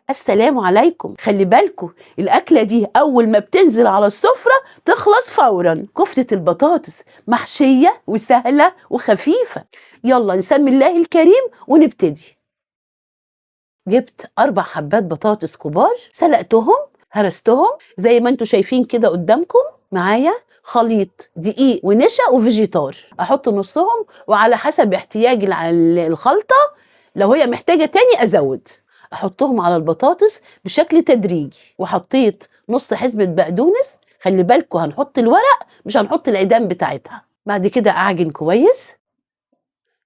السلام عليكم. خلي بالكم الأكلة دي أول ما بتنزل على السفرة تخلص فورا. كفتة البطاطس محشية وسهلة وخفيفة. يلا نسمي الله الكريم ونبتدي. جبت 4 حبات بطاطس كبار، سلقتهم هرستهم زي ما انتوا شايفين كده قدامكم. معايا خليط دقيق ونشا وفيجيتار، احط نصهم وعلى حسب احتياج الخلطة، لو هي محتاجة تاني ازود. احطهم على البطاطس بشكل تدريجي، وحطيت نص حزمة بقدونس. خلي بالكم هنحط الورق مش هنحط العيدان بتاعتها. بعد كده اعجن كويس.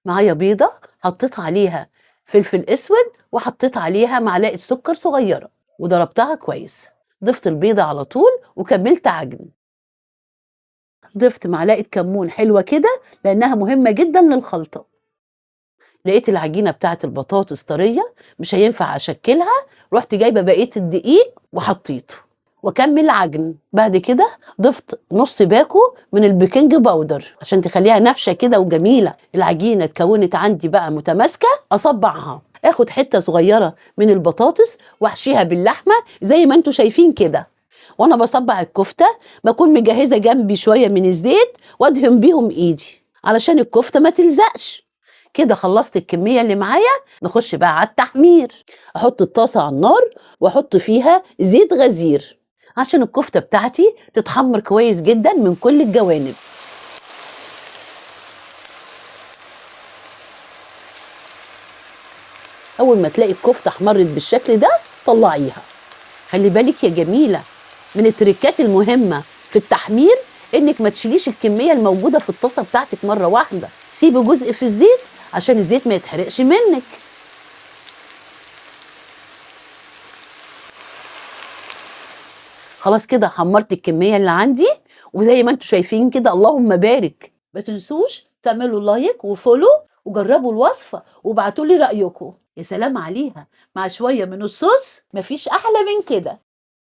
معايا بيضة حطيت عليها فلفل اسود وحطيت عليها معلقة سكر صغيرة وضربتها كويس. ضفت البيضة على طول وكملت عجن. ضفت معلقة كمون حلوة كده لأنها مهمة جدا للخلطة. لقيت العجينة بتاعت البطاطس طرية مش هينفع أشكلها، رحت جايبة بقية الدقيق وحطيته وكمل عجن. بعد كده ضفت نص باكو من البيكنج باودر عشان تخليها نافشة كده وجميلة. العجينة اتكونت عندي بقى متماسكة، أصبعها اخد حتة صغيرة من البطاطس واحشيها باللحمة زي ما انتوا شايفين كده. وانا بصبع الكفتة بكون مجهزة جنبي شوية من الزيت وادهن بيهم ايدي علشان الكفتة ما تلزقش. كده خلصت الكمية اللي معايا، نخش بقى على التحمير. احط الطاسة على النار واحط فيها زيت غزير عشان الكفتة بتاعتي تتحمر كويس جدا من كل الجوانب. اول ما تلاقي الكفتة احمرت بالشكل ده طلعيها. خلي بالك يا جميلة، من التركات المهمة في التحمير انك ما تشيليش الكمية الموجودة في الطاسة بتاعتك مرة واحدة، سيبي جزء في الزيت عشان الزيت ما يتحرقش منك. خلاص كده حمرت الكمية اللي عندي، وزي ما انتوا شايفين كده اللهم بارك. ما تنسوش تعملوا لايك وفولو وجربوا الوصفة وابعتوا لي رأيكم. يا سلام عليها مع شوية من الصوص، مفيش أحلى من كده.